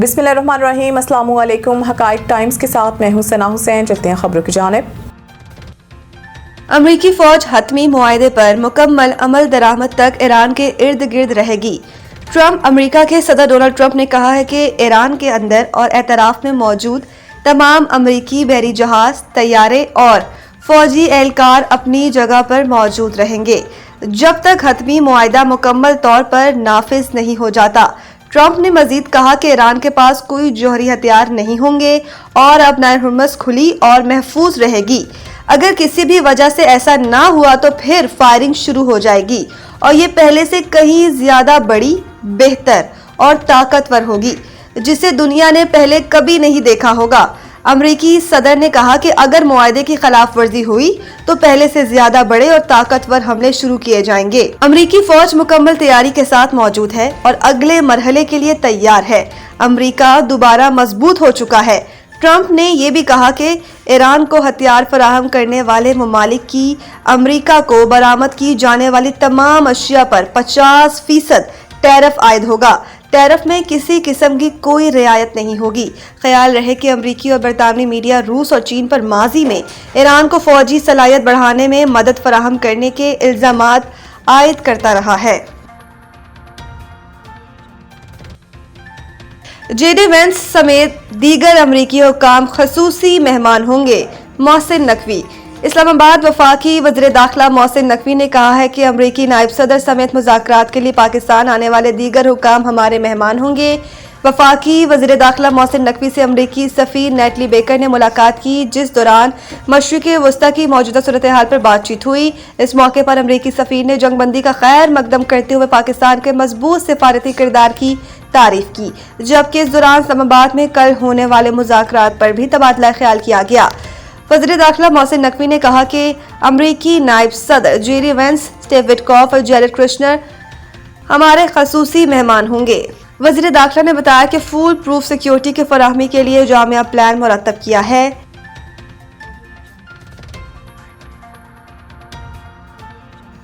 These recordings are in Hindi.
बिस्मिल्लाहिर्रहमानिर्रहीम, अस्सलामु अलैकुम। हकाइक टाइम्स के साथ मैं हूं सना हुसैन। चलते हैं खबरों की जानिब। अमरीकी फौज हतमी मुआहदे पर मुकम्मल अमल दरामद तक ईरान के इर्द गिर्द रहेगी। अमरीका के सदर डोनाल्ड ट्रंप ने कहा है कि ईरान के अंदर और एतराफ में मौजूद तमाम अमरीकी बहरी जहाज, तैयारे और फौजी एहलकार अपनी जगह पर मौजूद रहेंगे जब तक हतमी मुआहदा मुकम्मल तौर पर नाफिज नहीं हो जाता। ट्रंप ने मजीद कहा कि ईरान के पास कोई जौहरी हथियार नहीं होंगे और अब नायर हुर्मुज़ खुली और महफूज रहेगी। अगर किसी भी वजह से ऐसा ना हुआ तो फिर फायरिंग शुरू हो जाएगी और ये पहले से कहीं ज्यादा बड़ी, बेहतर और ताकतवर होगी, जिसे दुनिया ने पहले कभी नहीं देखा होगा। अमरीकी सदर ने कहा कि अगर मुआहदे की खिलाफ वर्जी हुई तो पहले से ज्यादा बड़े और ताकतवर हमले शुरू किए जाएंगे। अमरीकी फौज मुकम्मल तैयारी के साथ मौजूद है और अगले मरहले के लिए तैयार है। अमरीका दोबारा मजबूत हो चुका है। ट्रंप ने यह भी कहा कि ईरान को हथियार फराहम करने वाले ममालिक की अमरीका को बरामद की जाने वाली तमाम अशिया पर 50% टैरिफ आयद होगा। टैरिफ में किसी किस्म की कोई रियायत नहीं होगी। ख्याल रहे कि अमरीकी और बरतानवी मीडिया रूस और चीन पर माजी में ईरान को फौजी सलाहियत बढ़ाने में मदद फराहम करने के इल्जामात आयद करता रहा है। जेडी वेंस समेत दीगर अमरीकी हुक्काम खसूसी मेहमान होंगे। मोहसिन नकवी। इस्लामाबाद वफाकी वज़ीर दाखिला मोहसिन नकवी ने कहा है कि अमरीकी नायब सदर समेत मुज़ाकरात के लिए पाकिस्तान आने वाले दीगर हुक्काम हमारे मेहमान होंगे। वफाकी वज़ीर दाखिला मोहसिन नकवी से अमरीकी सफ़ीर नेटली बेकर ने मुलाकात की, जिस दौरान मशरिक़ वस्ता की मौजूदा सूरत हाल पर बातचीत हुई। इस मौके पर अमरीकी सफ़ीर ने जंगबंदी का खैर मकदम करते हुए पाकिस्तान के मजबूत सिफारती किरदार की तारीफ की, जबकि इस दौरान इस्लामाबाद में कल होने वाले मुज़ाकरात पर भी तबादला ख्याल किया गया। वज़ीर दाखिला मोहसिन नकवी ने कहा कि अमरीकी नायब सदर जेडी वेंस, स्टीव विटकॉफ और जैरेड कुशनर हमारे खसूसी मेहमान होंगे। वज़ीर दाखिला ने बताया कि फुल प्रूफ सिक्योरिटी की फराहमी के लिए जामिया प्लान मुरतब किया है।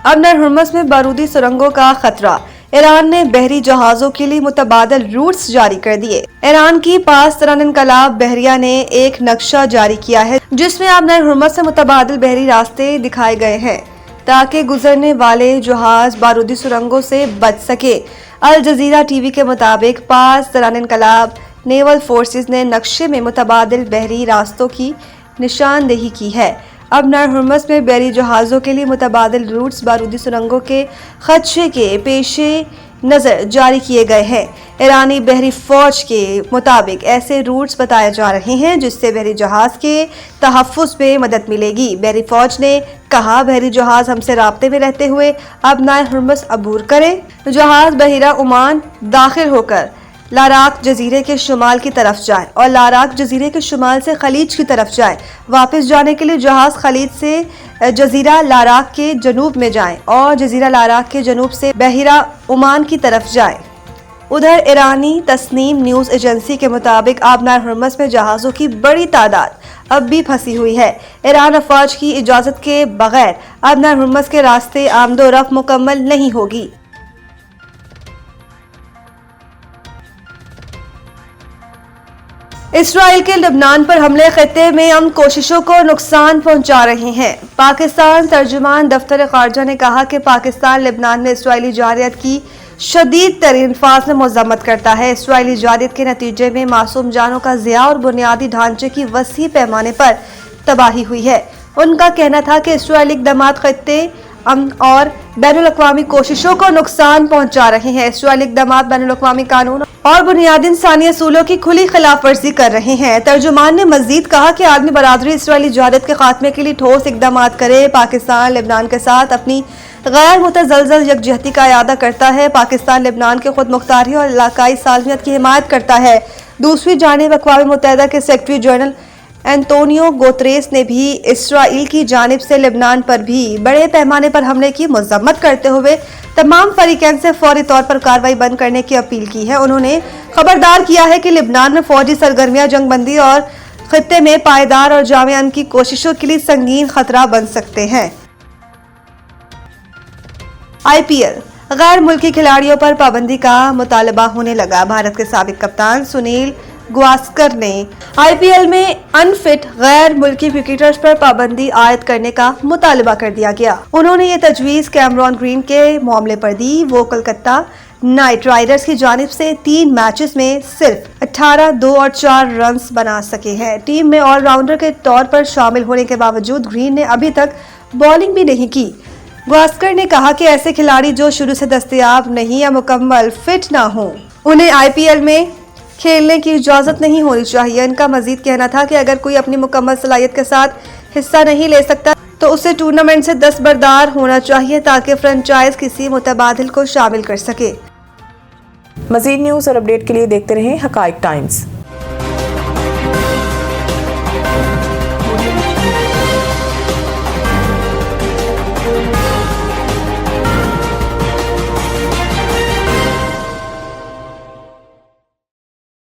अब नायर हुर्मुज़ में बारूदी सुरंगों का खतरा। ईरान ने बहरी जहाजों के लिए मुतबादल रूट्स जारी कर दिए। ईरान की पास तरन इनकलाब बहरिया ने एक नक्शा जारी किया है जिसमें अब नायर हुर्मुज़ से मुतबादल बहरी रास्ते दिखाए गए हैं ताकि गुजरने वाले जहाज बारूदी सुरंगों से बच सके। अल जजीरा टीवी के मुताबिक पास तरन इनकलाब नेवल फोर्सेस ने नक्शे में मुतबादल बहरी रास्तों की निशानदेही की है। अब नायर हुर्मुज़ में बहरी जहाज़ों के लिए मुतबादल रूट्स बारूदी सुरंगों के खदशे के पेशे नज़र जारी किए गए हैं। ईरानी बहरी फौज के मुताबिक ऐसे रूट्स बताए जा रहे हैं जिससे बहरी जहाज़ के तहफ़्फ़ुज़ में मदद मिलेगी। बहरी फौज ने कहा, बहरी जहाज़ हमसे राब्ते में रहते हुए अब नायर हुर्मुज़ अबूर करें। जहाज़ बहिरा ओमान दाखिल होकर लाराक जजीरे के शुमाल की तरफ जाए और लाराक जजीरे के शुमाल से खलीज की तरफ जाए। वापस जाने के लिए जहाज खलीज से जजीरा लाराक के जनूब में जाए और जजीरा लाराक के जनूब से बहिरा ओमान की तरफ जाए। उधर ईरानी तस्नीम न्यूज एजेंसी के मुताबिक अब नायर हुर्मुज़ में जहाज़ों की बड़ी तादाद अब भी फंसी हुई है। ईरान अफवाज की इजाजत के बगैर अब नायर हुर्मुज़ के रास्ते आमदोरफ्त मुकम्मल नहीं होगी। इसराइल के लबनान पर हमले खित्ते में अमन कोशिशों को नुकसान पहुंचा रहे हैं। पाकिस्तान तर्जुमान दफ्तर खारजा ने कहा कि पाकिस्तान लबनान में इसराइली जारियत की शदीद तरीन फासले मजम्मत करता है। इसराइली जारियत के नतीजे में मासूम जानों का ज़िया और बुनियादी ढांचे की वसी पैमाने पर तबाही हुई है। उनका कहना था कि इसराइली इक़दामात खित्ते अमन और बैनुल-अक़वामी कोशिशों को नुकसान पहुंचा रहे हैं। इसराइली इक़दामात बैनुल-अक़वामी कानून और बुनियादी इंसानी असूलों की खुली खिलाफ वर्जी कर रहे हैं। तर्जुमान ने मजीद कहा कि आलमी बरादरी इसराइली जारियत के खात्मे के लिए ठोस इक़दामात करे। पाकिस्तान लेबनान के साथ अपनी गैर मुतज़लज़ल यकजहती का इरादा करता है। पाकिस्तान लेबनान के खुद मुख्तारी और इलाकाई सालमियत की हिमायत करता है। दूसरी जानिब अक़वाम मुत्तहिदा के सेक्रेटरी जनरल एंटोनियो गुतेरेस ने भी इसराइल की जानिब से लेबनान पर भी बड़े पैमाने पर हमले की मजम्मत करते हुए तमाम फरीकैन से फौरी तौर पर कार्रवाई बंद करने की अपील की है। उन्होंने खबरदार किया है कि लेबनान में फौजी सरगर्मियां जंगबंदी और खित्ते में पायदार और जामिया अमन की कोशिशों के लिए संगीन खतरा बन सकते हैं। IPL गैर मुल्की खिलाड़ियों पर पाबंदी का मुतालबा होने लगा। भारत के साबिक कप्तान सुनील गावस्कर ने आईपीएल में अनफिट गैर मुल्की क्रिकेटर्स पर पाबंदी आयद करने का मुतालबा कर दिया गया। उन्होंने ये तजवीज़ कैमरॉन ग्रीन के मामले पर दी। वो कोलकाता नाइट राइडर्स की जानिब से 3 मैचेस में सिर्फ 18, 2 और 4 रन्स बना सके हैं। टीम में ऑलराउंडर के तौर पर शामिल होने के बावजूद ग्रीन ने अभी तक बॉलिंग भी नहीं की। गावस्कर ने कहा कि ऐसे खिलाड़ी जो शुरू से दस्तयाब नहीं या मुकम्मल फिट ना हो, उन्हें आईपीएल में खेलने की इजाजत नहीं होनी चाहिए। इनका मजीद कहना था कि अगर कोई अपनी मुकम्मल सलाहियत के साथ हिस्सा नहीं ले सकता तो उसे टूर्नामेंट से दस्तबरदार होना चाहिए ताकि फ्रेंचाइज किसी मुतबादिल को शामिल कर सके। मज़ीद न्यूज़ और अपडेट के लिए देखते रहें हकाइक टाइम्स।